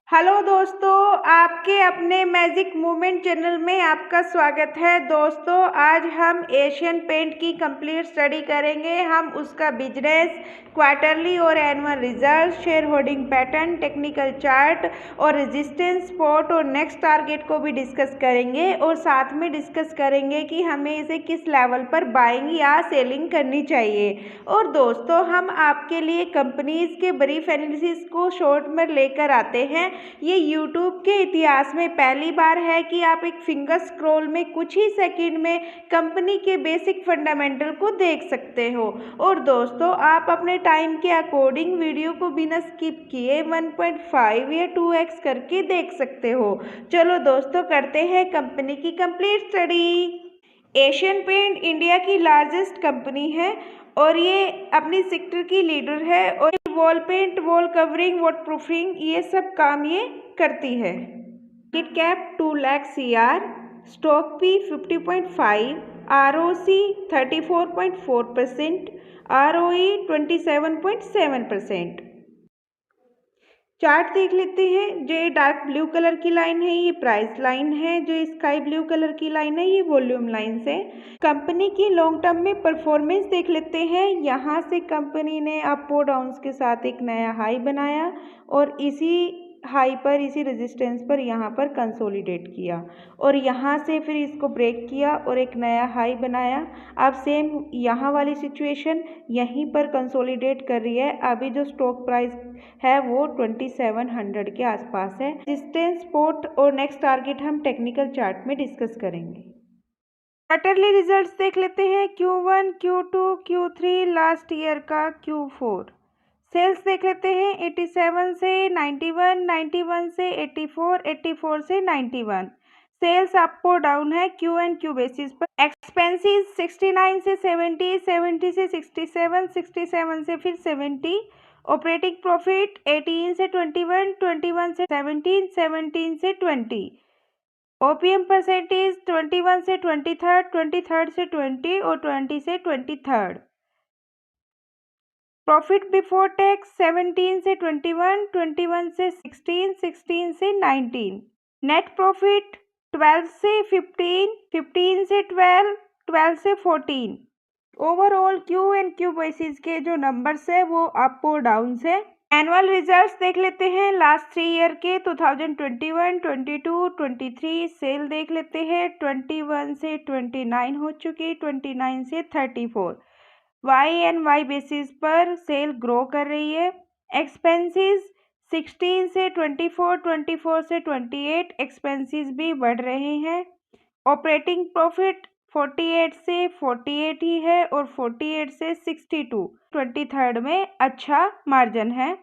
Hello दोस्तों, आपके अपने मैजिक मूवमेंट चैनल में आपका स्वागत है। दोस्तों, आज हम एशियन पेंट की कंप्लीट स्टडी करेंगे। हम उसका बिजनेस, क्वार्टरली और annual result, share holding pattern, technical chart और रेजिस्टेंस सपोर्ट और नेक्स्ट टारगेट को भी डिस्कस करेंगे और साथ में डिस्कस करेंगे कि हमें इसे किस लेवल पर बाइंग या सेलिंग करनी चाहिए। और दोस्तों, हम आपके लिए कंपनीज के ब्रीफ एनालिसिस को शॉर्ट में लेकर आते हैं। ये YouTube के इतिहास में पहली बार है कि आप एक फिंगर स्क्रॉल में कुछ ही सेकंड में कंपनी के बेसिक फंडामेंटल को देख सकते हो। और दोस्तों, आप अपने टाइम के अकॉर्डिंग वीडियो को बिना स्किप किए 1.5 या 2x करके देख सकते हो। चलो दोस्तों, करते हैं कंपनी की complete study. Asian paint India की लार्जेस्ट कंपनी है और ये अपनी सेक्टर की लीडर है और wall paint, wall covering, waterproofing, ये सब काम ये करती है। Market cap 2 lakh CR, stock P 50.5, ROC 34.4%, ROE 27.7%। Chart देख लेते हैं। जो ये डार्क ब्लू कलर की लाइन है ये प्राइस लाइन है, जो स्काई ब्लू कलर की लाइन है ये वॉल्यूम लाइन है। कंपनी की लॉन्ग टर्म में परफॉर्मेंस देख लेते हैं। यहाँ से कंपनी ने अप और डाउन्स के साथ एक नया हाई बनाया और इसी हाई पर, इसी रेजिस्टेंस पर यहाँ पर कंसोलिडेट किया और यहाँ से फिर इसको ब्रेक किया और एक नया हाई बनाया। अब सेम यहाँ वाली सिचुएशन यहीं पर कंसोलिडेट कर रही है। अभी जो स्टॉक प्राइस है वो 2700 के आसपास है। रेजिस्टेंस, सपोर्ट और नेक्स्ट टारगेट हम टेक्निकल चार्ट में डिस्कस करेंगे। क्वार्टरली रिजल्ट्स देख लेते हैं। Q1, Q2, Q3, last year का Q4। सेल्स देख लेते हैं। 87 से 91, 91 से 84, 84 से 91। सेल्स अप और डाउन है क्यू एंड क्यू बेसिस पर। एक्सपेंसेस 69 से 70, 70 से 67, 67 से फिर 70। ऑपरेटिंग प्रॉफिट 18 से 21, 21 से 17, 17 से 20। ओपीएम परसेंटेज 21 से 23, 23 से 20 और 20 से 23। प्रॉफिट बिफोर टैक्स 17 से 21, 21 से 16, 16 से 19। नेट प्रॉफिट 12 से 15, 15 से 12, 12 से 14। Overall Q and Q basis के जो नंबर्स है वो अप और डाउन है। एनुअल रिजल्ट्स देख लेते हैं। लास्ट 3 ईयर के 2021, 22, 23। सेल देख लेते हैं। 21 से 29 हो चुकी, 29 से 34। वाई एंड वाई बेसिस पर सेल ग्रो कर रही है। एक्सपेंसेस 16 से 24, 24 से 28। एक्सपेंसेस भी बढ़ रहे हैं। ऑपरेटिंग प्रॉफिट 48 से 48 ही है और 48 से 62, 23 में अच्छा मार्जिन है।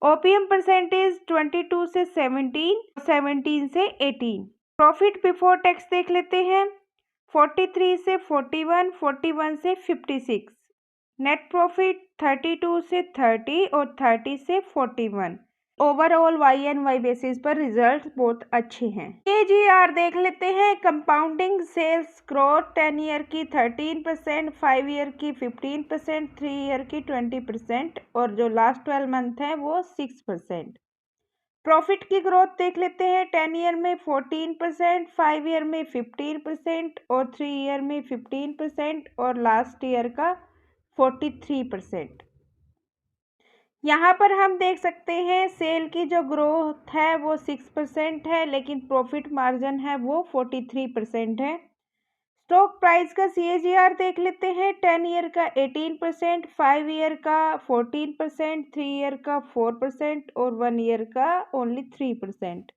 ओपीएम परसेंटेज 22 से 17, 17 से 18। प्रॉफिट बिफोर टैक्स देख लेते हैं। 43 से 41, 41 से 56। नेट प्रॉफिट 32 से 30 और 30 से 41। Overall Y and Y basis पर रिजल्ट बहुत अच्छे हैं। केजीआर देख लेते हैं। कंपाउंडिंग सेल्स ग्रोथ 10 ईयर की 13%, 5 ईयर की 15%, 3 ईयर की 20% और जो लास्ट 12 मंथ है वो 6%। प्रॉफिट की ग्रोथ देख लेते हैं। 10 ईयर में 14%, 5 ईयर में 15% और 3 ईयर में 15% और लास्ट ईयर का 43%। यहाँ पर हम देख सकते हैं सेल की जो ग्रोथ है वो 6% है, लेकिन प्रॉफिट मार्जिन है वो 43% है। स्टॉक प्राइस का CAGR देख लेते हैं। 10 ईयर का 18%, 5 ईयर का 14%, 3 ईयर का 4% और 1 ईयर का ओनली 3%।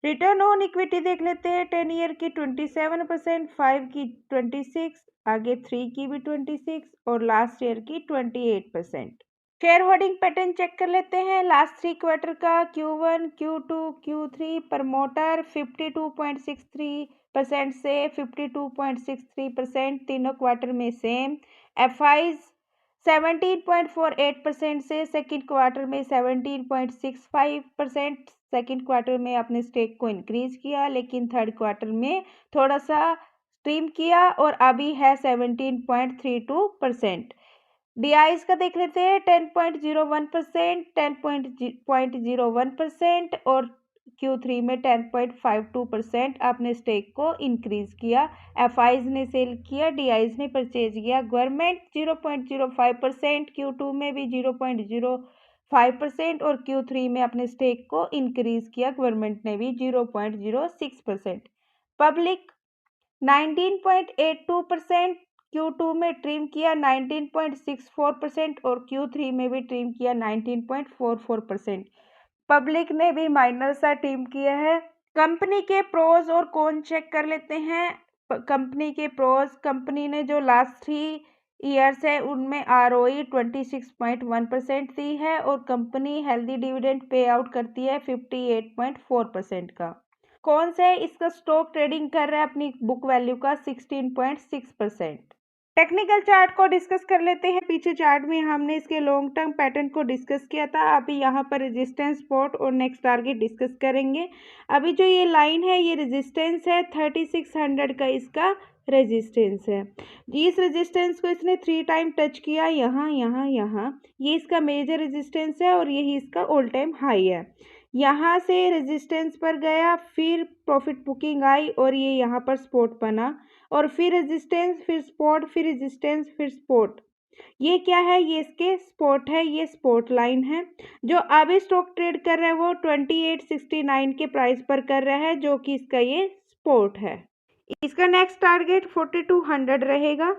रिटर्न ऑन इक्विटी देख लेते हैं। 10 ईयर की 27%, 5 की 26, आगे 3 की भी 26 और लास्ट ईयर की 28%। शेयर होल्डिंग पैटर्न चेक कर लेते हैं। लास्ट 3 क्वार्टर का Q1, Q2, Q3। प्रमोटर 52.63% से 52.63%, तीनों क्वार्टर में सेम। FIs 17.48% से सेकंड क्वार्टर में 17.65%। सेकंड क्वार्टर में अपने स्टेक को इंक्रीज किया, लेकिन थर्ड क्वार्टर में थोड़ा सा स्ट्रीम किया और अभी है 17.32%। DIs का देख लेते हैं 10.01%, 10.01% और Q3 में 10.52% आपने स्टेक को इंक्रीज किया। FIs ने सेल किया, DIs ने परचेज किया। गवर्नमेंट 0.05%, Q2 में भी 0.05% और Q3 में अपने स्टेक को इंक्रीज किया, गवर्नमेंट ने भी 0.06%। पब्लिक 19.82%, Q2 में ट्रिम किया 19.64% और Q3 में भी ट्रिम किया 19.44%। पब्लिक ने भी माइनर सा ट्रिम किया है। कंपनी के प्रोज और कॉन चेक कर लेते हैं। कंपनी के प्रोज, कंपनी ने जो लास्ट 3 ईयर्स है उनमें ROE 26.1% दी है और company healthy dividend pay out करती है 58.4% का। कौन से इसका स्टॉक ट्रेडिंग कर रहा है अपनी बुक वैल्यू का 16.6%। टेक्निकल चार्ट को डिस्कस कर लेते हैं। पीछे चार्ट में हमने इसके लॉन्ग टर्म पैटर्न को डिस्कस किया था। अभी यहाँ पर रेजिस्टेंस, सपोर्ट और नेक्स्ट टारगेट डिस्कस करेंगे। अभी जो ये लाइन है ये रेजिस्टेंस है, 3600 का इसका रेजिस्टेंस है। इस रेजिस्टेंस को इसने 3 टाइम टच किया, यहाँ यहाँ यहाँ, ये इसका मेजर रेजिस्टेंस है और यही इसका ऑल टाइम हाई है। यहाँ से रेजिस्टेंस पर गया, फिर प्रॉफिट बुकिंग आई और ये यहाँ पर सपोर्ट बना और फिर रेजिस्टेंस, फिर सपोर्ट, फिर रेजिस्टेंस, फिर सपोर्ट। ये क्या है? ये इसके सपोर्ट है, ये सपोर्ट लाइन है। जो अभी स्टॉक ट्रेड कर रहा है वो 2869 के प्राइस पर कर रहा है, जो कि इसका ये सपोर्ट है। इसका नेक्स्ट टारगेट 4200 रहेगा।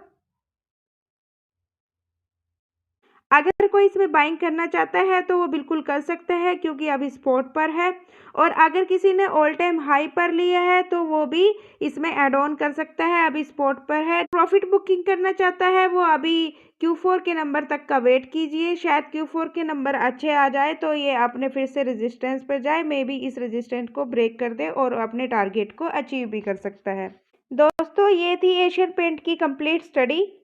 अगर कोई इसमें बाइंग करना चाहता है तो वो बिल्कुल कर सकता है, क्योंकि अभी स्पॉट पर है। और अगर किसी ने ऑल टाइम हाई पर लिया है तो वो भी इसमें ऐड ऑन कर सकता है, अभी स्पॉट पर है। प्रॉफिट बुकिंग करना चाहता है वो अभी Q4 के नंबर तक का वेट कीजिए, शायद Q4 के नंबर अच्छे आ जाए तो ये अपने फिर से रेजिस्टेंस पर जाए, मे बी इस रेजिस्टेंस को ब्रेक कर दे और अपने टारगेट को अचीव भी कर सकता है। दोस्तों, ये थी एशियन पेंट की कंप्लीट स्टडी।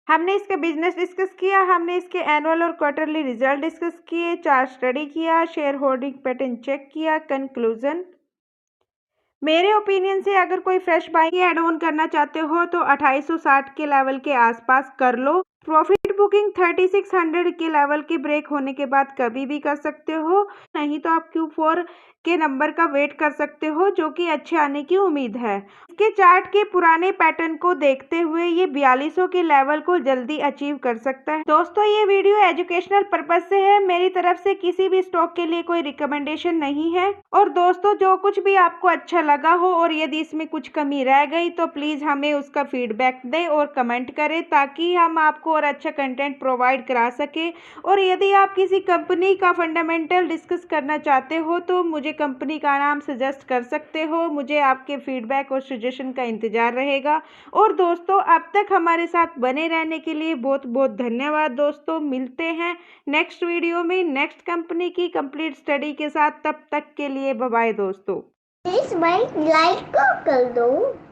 हमने इसका बिजनेस डिस्कस किया, हमने इसके एनुअल और क्वार्टरली रिजल्ट डिस्कस किए, चार्ट स्टडी किया, शेयर होल्डिंग पैटर्न चेक किया। कंक्लूजन, मेरे ओपिनियन से अगर कोई फ्रेश बाइंग ऐड ऑन करना चाहते हो तो 2860 के लेवल के आसपास कर लो। प्रॉफिट बुकिंग 3600 के लेवल के ब्रेक होने के बाद कभी भी कर सकते हो, नहीं तो आप Q4 के नंबर का वेट कर सकते हो, जो कि अच्छे आने की उम्मीद है। इसके चार्ट के पुराने पैटर्न को देखते हुए ये 4200 के लेवल को जल्दी अचीव कर सकता है। दोस्तों, ये वीडियो एजुकेशनल पर्पज से है, मेरी तरफ से किसी भी स्टॉक के लिए कोई रिकमेंडेशन नहीं है। और दोस्तों, जो कुछ भी आपको अच्छा लगा हो और यदि इसमें कुछ कमी रह गई तो प्लीज़ हमें उसका फीडबैक दें और कमेंट करें, ताकि हम आपको और अच्छा कंटेंट प्रोवाइड करा सके। और यदि आप किसी कंपनी का फंडामेंटल डिस्कस करना चाहते हो तो मुझे कंपनी का नाम सजेस्ट कर सकते हो, मुझे आपके फीडबैक और सजेशन का इंतज़ार रहेगा। और दोस्तों, अब तक हमारे साथ बने रहने के लिए बहुत बहुत धन्यवाद। दोस्तों, मिलते हैं नेक्स्ट वीडियो में नेक्स्ट कंपनी की कंप्लीट स्टडी के साथ। तब तक के लिए बाय बाय दोस्तों। प्लीज भाई लाइक कर दो।